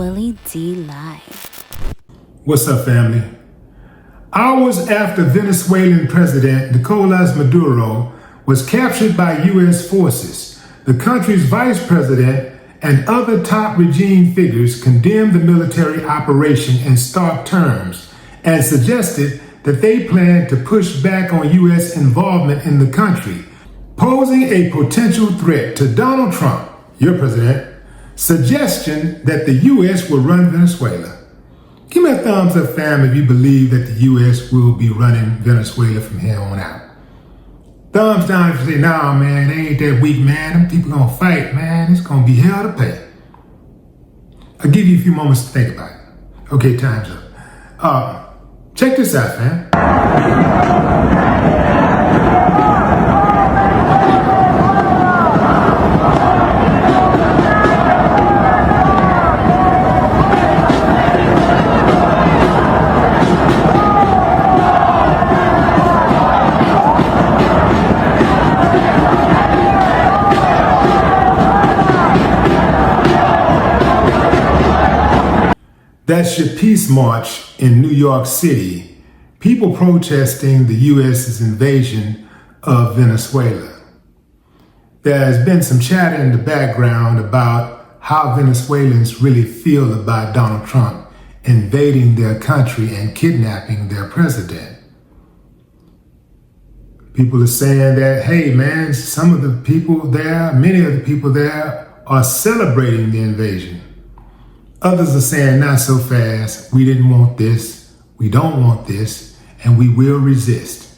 Willie D Live. What's up, family? Hours after Venezuelan President Nicolas Maduro was captured by U.S. forces, the country's vice president and other top regime figures condemned the military operation in stark terms and suggested that they planned to push back on U.S. involvement in the country, posing a potential threat to Donald Trump, your president, suggestion that the U.S. will run Venezuela. Give me a thumbs up, fam, if you believe that the U.S. will be running Venezuela from here on out. Thumbs down if you say, nah, man, they ain't that weak, man. Them people gonna fight, man. It's gonna be hell to pay. I'll give you a few moments to think about it. Okay, time's up. Check this out, fam. That's your peace march in New York City, people protesting the U.S.'s invasion of Venezuela. There's been some chatter in the background about how Venezuelans really feel about Donald Trump invading their country and kidnapping their president. People are saying that, hey man, some of the people there, many of the people there are celebrating the invasion. Others are saying, not so fast, we didn't want this, we don't want this, and we will resist.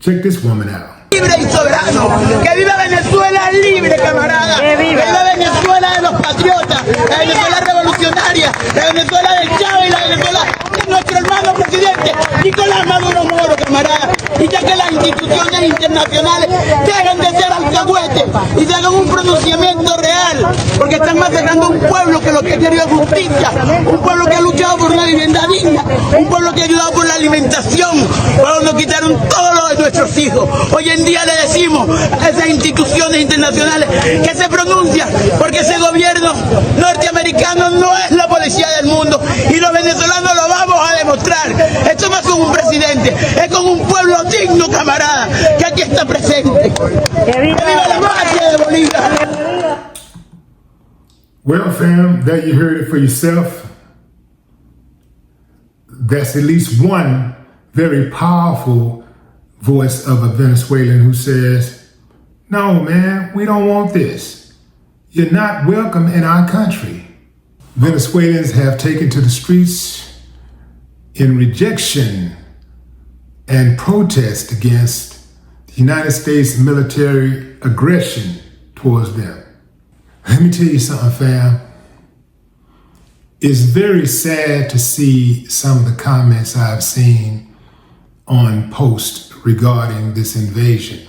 Check this woman out. Libre y soberano, que viva Venezuela libre, camarada, que viva Venezuela de los patriotas, la Venezuela revolucionaria, la Venezuela del Chávez y la Venezuela de nuestro hermano presidente Nicolás Maduro Moro, camarada, y ya que las instituciones internacionales dejen de ser alcahuetes y se hagan un pronunciamiento real, porque están masacrando a un pueblo que lo que ha querido es justicia, un pueblo que ha luchado por una vivienda digna, un pueblo que ha ayudado por la alimentación, cuando nos quitaron todo lo de nuestros hijos. Hoy en día le decimos a esas instituciones internacionales que se pronuncian, porque ese gobierno norteamericano no es la policía del mundo y los venezolanos lo vamos a demostrar. Esto no es con un presidente, es con un pueblo digno, camarada, que aquí está presente. ¡Que viva la patria de Bolivia! Well, fam, there you heard it for yourself. That's at least one very powerful voice of a Venezuelan who says, no, man, we don't want this. You're not welcome in our country. Venezuelans have taken to the streets in rejection and protest against the United States military aggression towards them. Let me tell you something, fam. It's very sad to see some of the comments I've seen on posts regarding this invasion.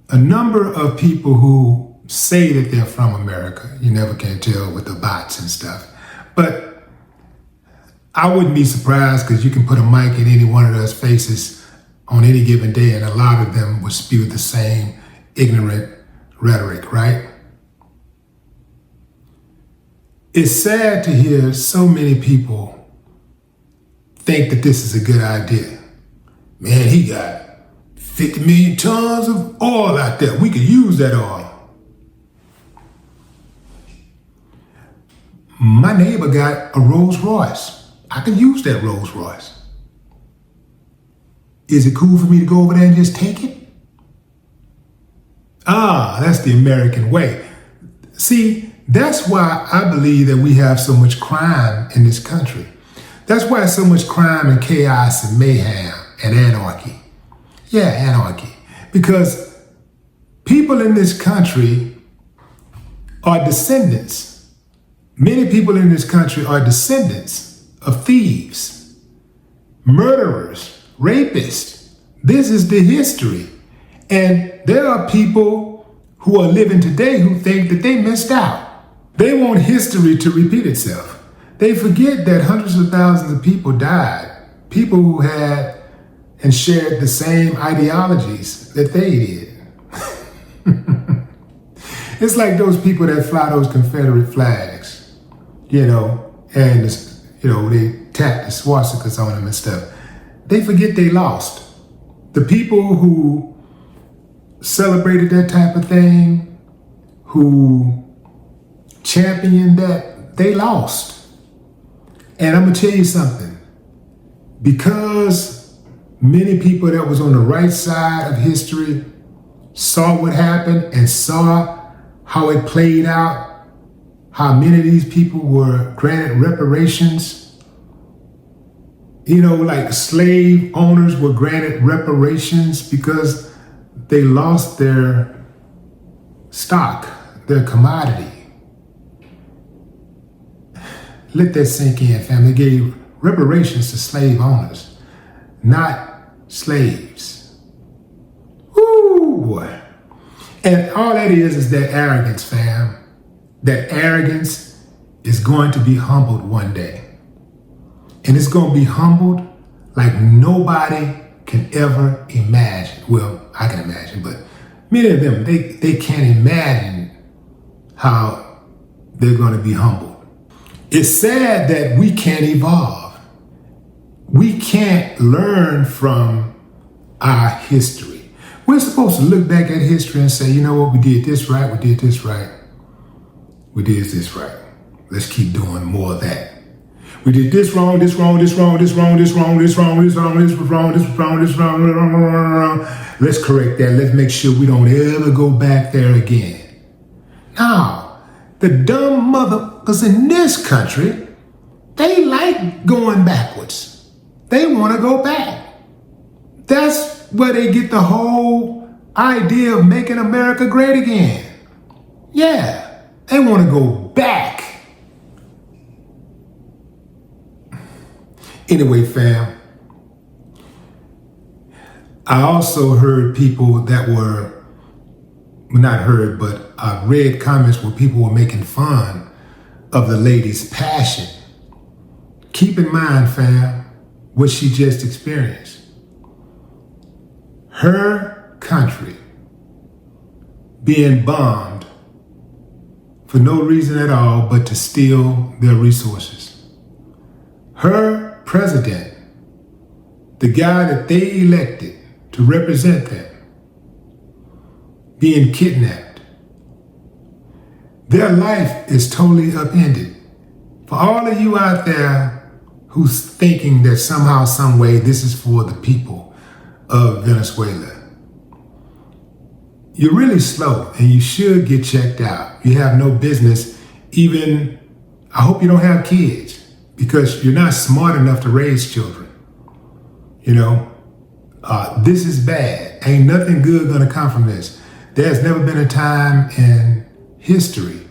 A number of people who say that they're from America, you never can tell with the bots and stuff, but I wouldn't be surprised because you can put a mic in any one of those faces on any given day and a lot of them would spew the same ignorant rhetoric, right? It's sad to hear so many people think that this is a good idea. Man, he got 50 million tons of oil out there. We could use that oil. My neighbor got a Rolls Royce. I could use that Rolls Royce. Is it cool for me to go over there and just take it? That's the American way. See, that's why I believe that we have so much crime in this country. That's why so much crime and chaos and mayhem and anarchy. Yeah, anarchy. Because people in this country are descendants. Many people in this country are descendants of thieves, murderers, rapists. This is the history. And there are people who are living today who think that they missed out. They want history to repeat itself. They forget that hundreds of thousands of people died. People who had and shared the same ideologies that they did. It's like those people that fly those Confederate flags. and they tapped the swastikas on them and stuff. They forget they lost. The people who celebrated that type of thing, who championed that, they lost. And I'm gonna tell you something. Because many people that was on the right side of history saw what happened and saw how it played out, how many of these people were granted reparations. Like slave owners were granted reparations because they lost their stock, their commodity. Let that sink in, family. They gave reparations to slave owners, not slaves. Woo, boy. And all that is that arrogance, fam. That arrogance is going to be humbled one day. And it's going to be humbled like nobody can ever imagine. Well, I can imagine, but many of them, they can't imagine how they're going to be humbled. It's sad that we can't evolve. We can't learn from our history. We're supposed to look back at history and say, you know what, we did this right, we did this right, we did this right. Let's keep doing more of that. We did this wrong, this wrong, this wrong, this wrong, this wrong, this wrong, this wrong, this was wrong, this was wrong, this was wrong. Let's correct that. Let's make sure we don't ever go back there again. Now, the dumb motherfuckers in this country, they like going backwards. They want to go back. That's where they get the whole idea of making America great again. Yeah, they want to go back. Anyway, fam, I also heard people that were, not heard, but I read comments where people were making fun of the lady's passion. Keep in mind, fam, what she just experienced. Her country being bombed for no reason at all but to steal their resources. Her president, the guy that they elected to represent them, being kidnapped. Their life is totally upended. For all of you out there who's thinking that somehow, some way, this is for the people of Venezuela, you're really slow and you should get checked out. You have no business even, I hope you don't have kids, because you're not smart enough to raise children. This is bad. Ain't nothing good gonna come from this. There's never been a time in history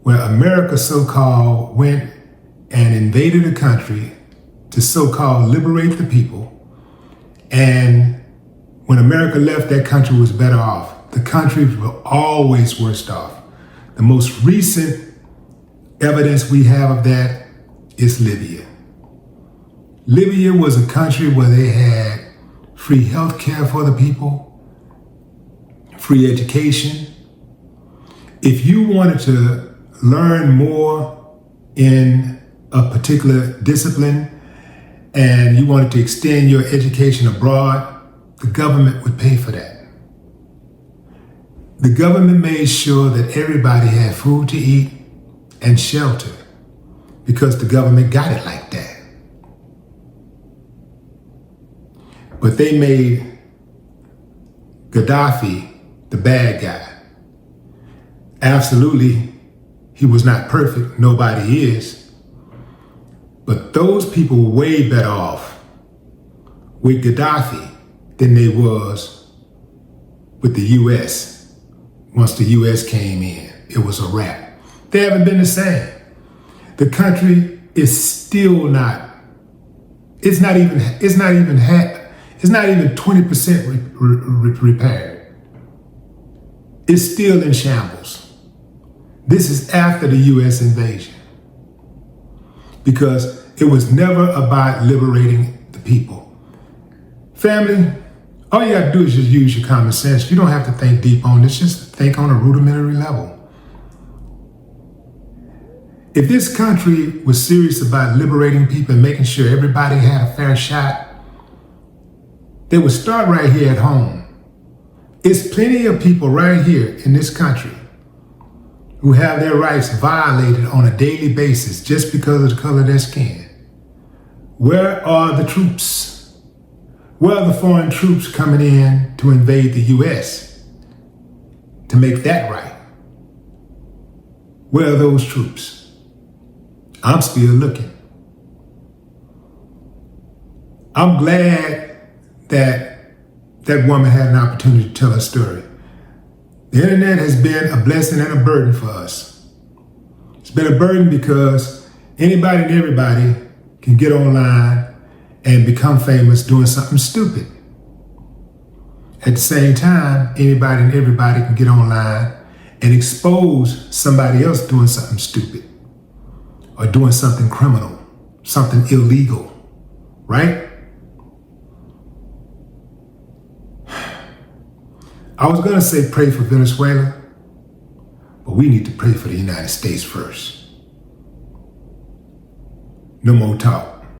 where America so-called went and invaded a country to so-called liberate the people. And when America left, that country was better off. The countries were always worse off. The most recent evidence we have of that is Libya. Libya was a country where they had free health care for the people, free education. If you wanted to learn more in a particular discipline and you wanted to extend your education abroad, the government would pay for that. The government made sure that everybody had food to eat and shelter because the government got it like that. But they made Gaddafi the bad guy. Absolutely, he was not perfect. Nobody is. But those people were way better off with Gaddafi than they was with the U.S. Once the U.S. came in, it was a wrap. They haven't been the same. The country is still not, it's not even 20% repaired. It's still in shambles. This is after the U.S. invasion. Because it was never about liberating the people. Family, all you have to do is just use your common sense. You don't have to think deep on this, just think on a rudimentary level. If this country was serious about liberating people and making sure everybody had a fair shot, they would start right here at home. It's plenty of people right here in this country who have their rights violated on a daily basis just because of the color of their skin. Where are the troops? Where are the foreign troops coming in to invade the U.S. to make that right? Where are those troops? I'm still looking. I'm glad that that woman had an opportunity to tell her story. The internet has been a blessing and a burden for us. It's been a burden because anybody and everybody can get online and become famous doing something stupid. At the same time, anybody and everybody can get online and expose somebody else doing something stupid or doing something criminal, something illegal, right? I was going to say pray for Venezuela, but we need to pray for the United States first. No more talk.